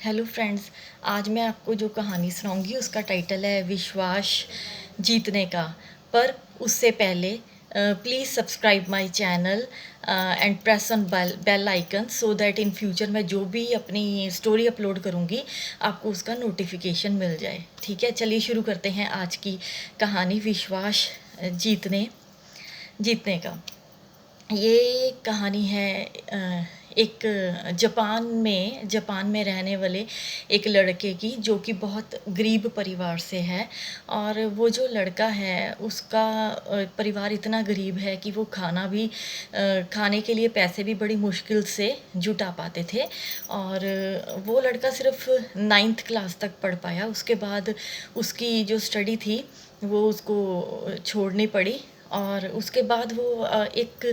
Hello friends. आज मैं आपको जो कहानी सुनाऊंगी उसका टाइटल है विश्वास जीतने का। पर उससे पहले please subscribe my channel and press on bell icon so that in future मैं जो भी अपनी स्टोरी अपलोड करूंगी आपको उसका नोटिफिकेशन मिल जाए। ठीक है, चलिए शुरू करते हैं आज की कहानी विश्वास जीतने जीतने का। ये कहानी है एक जापान में रहने वाले एक लड़के की, जो कि बहुत गरीब परिवार से है। और वो जो लड़का है उसका परिवार इतना गरीब है कि वो खाने के लिए पैसे भी बड़ी मुश्किल से जुटा पाते थे। और वो लड़का सिर्फ 9th क्लास तक पढ़ पाया। उसके बाद उसकी जो स्टडी थी वो उसको छोड़नी पड़ी। और उसके बाद वो एक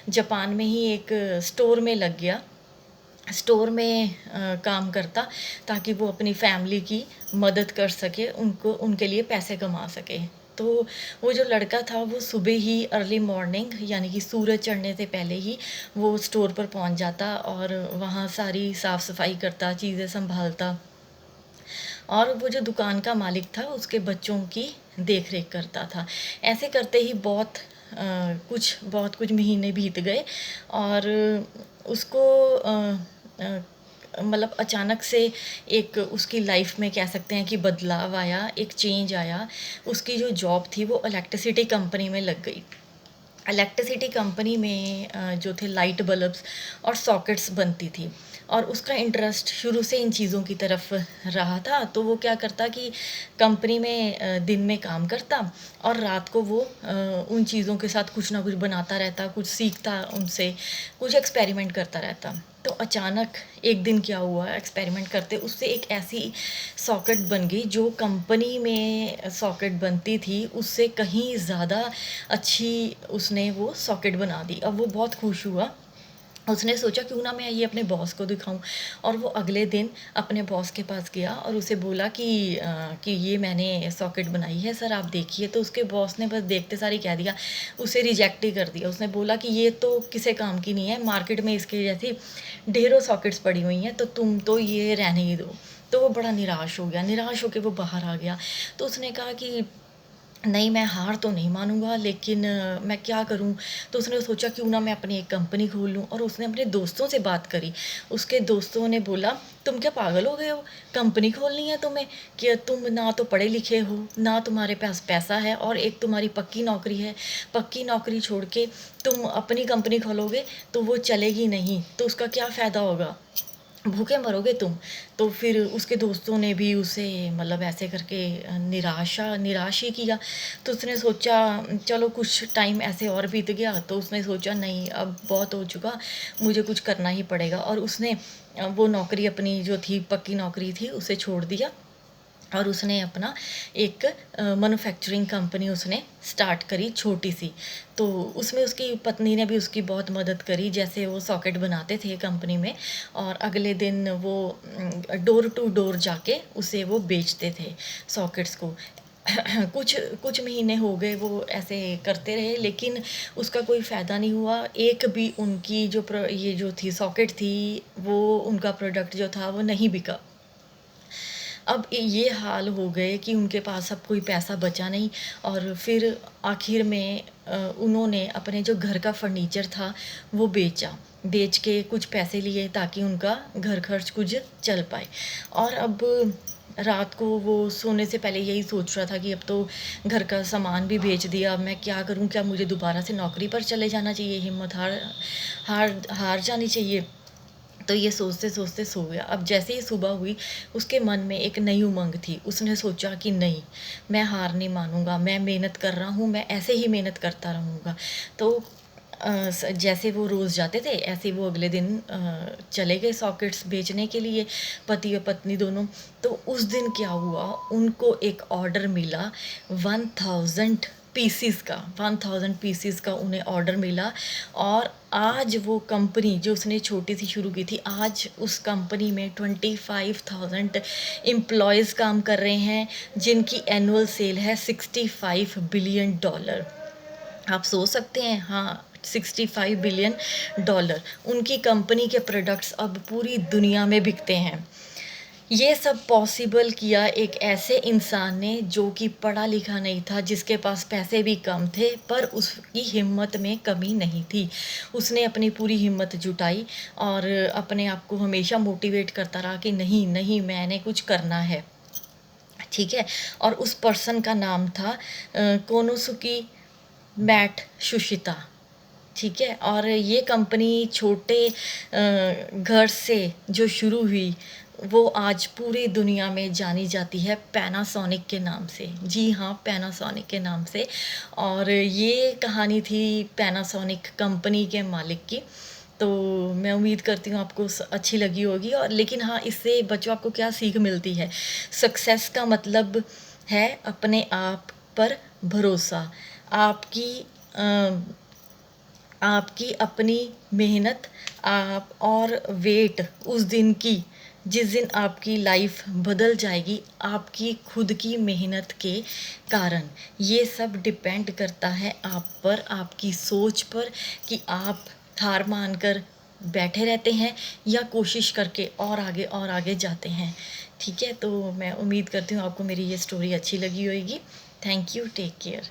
जापान में ही एक स्टोर में लग गया। स्टोर में काम करता ताकि वो अपनी फैमिली की मदद कर सके, उनको उनके लिए पैसे कमा सके। तो वो जो लड़का था वो सुबह ही अर्ली मॉर्निंग यानी कि सूरज चढ़ने से पहले ही वो स्टोर पर पहुंच जाता और वहाँ सारी साफ़ सफाई करता, चीज़ें संभालता। और वो जो दुकान का मालिक था उसके बच्चों की देख रेख करता था। ऐसे करते ही बहुत कुछ महीने बीत गए। और उसको मतलब अचानक से एक उसकी लाइफ में कह सकते हैं कि बदलाव आया, एक चेंज आया। उसकी जो जॉब थी वो इलेक्ट्रिसिटी कंपनी में लग गई। इलेक्ट्रिसिटी कंपनी में जो थे लाइट बल्ब्स और सॉकेट्स बनती थी। और उसका इंटरेस्ट शुरू से इन चीज़ों की तरफ रहा था। तो वो क्या करता कि कंपनी में दिन में काम करता और रात को वो उन चीज़ों के साथ कुछ ना कुछ बनाता रहता, कुछ सीखता उनसे, कुछ एक्सपेरिमेंट करता रहता। तो अचानक एक दिन क्या हुआ, एक्सपेरिमेंट करते उससे एक ऐसी सॉकेट बन गई जो कंपनी में सॉकेट बनती थी उससे कहीं ज़्यादा अच्छी। उसने वो सॉकेट बना दी। अब वो बहुत खुश हुआ। उसने सोचा क्यों ना मैं ये अपने बॉस को दिखाऊं। और वो अगले दिन अपने बॉस के पास गया और उसे बोला कि ये मैंने सॉकेट बनाई है सर, आप देखिए। तो उसके बॉस ने बस देखते सार ही कह दिया, उसे रिजेक्ट ही कर दिया। उसने बोला कि ये तो किसी काम की नहीं है, मार्केट में इसके जैसी ढेरों सॉकेट्स पड़ी हुई हैं, तो तुम तो ये रहने ही दो। तो वो बड़ा निराश हो गया, निराश होकर वो बाहर आ गया। तो उसने कहा कि नहीं, मैं हार तो नहीं मानूंगा, लेकिन मैं क्या करूं। तो उसने सोचा क्यों ना मैं अपनी एक कंपनी खोल लूं। और उसने अपने दोस्तों से बात करी। उसके दोस्तों ने बोला तुम क्या पागल हो गए हो, कंपनी खोलनी है तुम्हें? कि तुम ना तो पढ़े लिखे हो, ना तुम्हारे पास पैसा है, और एक तुम्हारी पक्की नौकरी है। पक्की नौकरी छोड़ के तुम अपनी कंपनी खोलोगे तो वो चलेगी नहीं, तो उसका क्या फ़ायदा होगा, भूखे मरोगे तुम। तो फिर उसके दोस्तों ने भी उसे मतलब ऐसे करके निराश ही किया। तो उसने सोचा चलो कुछ टाइम ऐसे और बीत गया। तो उसने सोचा नहीं, अब बहुत हो चुका, मुझे कुछ करना ही पड़ेगा। और उसने वो नौकरी अपनी जो थी, पक्की नौकरी थी, उसे छोड़ दिया। और उसने अपना एक मैन्युफैक्चरिंग कंपनी उसने स्टार्ट करी, छोटी सी। तो उसमें उसकी पत्नी ने भी उसकी बहुत मदद करी, जैसे वो सॉकेट बनाते थे कंपनी में। और अगले दिन वो डोर टू डोर जाके उसे वो बेचते थे सॉकेट्स को। कुछ कुछ महीने हो गए वो ऐसे करते रहे, लेकिन उसका कोई फ़ायदा नहीं हुआ। एक भी उनकी ये जो थी सॉकेट थी, वो उनका प्रोडक्ट जो था वो नहीं बिका। अब ये हाल हो गए कि उनके पास अब कोई पैसा बचा नहीं। और फिर आखिर में उन्होंने अपने जो घर का फर्नीचर था वो बेच के कुछ पैसे लिए ताकि उनका घर खर्च कुछ चल पाए। और अब रात को वो सोने से पहले यही सोच रहा था कि अब तो घर का सामान भी बेच दिया, अब मैं क्या करूं, क्या मुझे दोबारा से नौकरी पर चले जाना चाहिए, हिम्मत हार हार जानी चाहिए। तो ये सोचते सोचते सो गया। अब जैसे ही सुबह हुई उसके मन में एक नई उमंग थी। उसने सोचा कि नहीं, मैं हार नहीं मानूंगा, मैं मेहनत कर रहा हूँ, मैं ऐसे ही मेहनत करता रहूँगा। तो जैसे वो रोज़ जाते थे ऐसे वो अगले दिन चले गए सॉकेट्स बेचने के लिए, पति और पत्नी दोनों। तो उस दिन क्या हुआ, उनको एक ऑर्डर मिला 1000 पीसीस का उन्हें ऑर्डर मिला। और आज वो कंपनी जो उसने छोटी सी शुरू की थी, आज उस कंपनी में 25,000 एम्प्लॉयज़ काम कर रहे हैं, जिनकी एनुअल सेल है $65 बिलियन। आप सोच सकते हैं, हाँ, $65 बिलियन। उनकी कंपनी के प्रोडक्ट्स अब पूरी दुनिया में बिकते हैं। ये सब पॉसिबल किया एक ऐसे इंसान ने जो कि पढ़ा लिखा नहीं था, जिसके पास पैसे भी कम थे, पर उसकी हिम्मत में कमी नहीं थी। उसने अपनी पूरी हिम्मत जुटाई और अपने आप को हमेशा मोटिवेट करता रहा कि नहीं, नहीं मैंने कुछ करना है। ठीक है? और उस पर्सन का नाम था कोनोसुकी मैट सुशिता। ठीक है? और ये कंपनी छोटे घर से जो शुरू हुई, वो आज पूरी दुनिया में जानी जाती है पैनासोनिक के नाम से। जी हाँ, पैनासोनिक के नाम से। और ये कहानी थी पैनासोनिक कंपनी के मालिक की। तो मैं उम्मीद करती हूँ आपको अच्छी लगी होगी। और लेकिन हाँ, इससे बच्चों आपको क्या सीख मिलती है? सक्सेस का मतलब है अपने आप पर भरोसा। आपकी अ, आपकी अपनी मेहनत आप और वेट उस दिन की, जिस दिन आपकी लाइफ बदल जाएगी आपकी खुद की मेहनत के कारण। ये सब डिपेंड करता है आप पर, आपकी सोच पर, कि आप हार मानकर बैठे रहते हैं या कोशिश करके और आगे जाते हैं। ठीक है? तो मैं उम्मीद करती हूँ आपको मेरी ये स्टोरी अच्छी लगी होगी। Thank you, take care.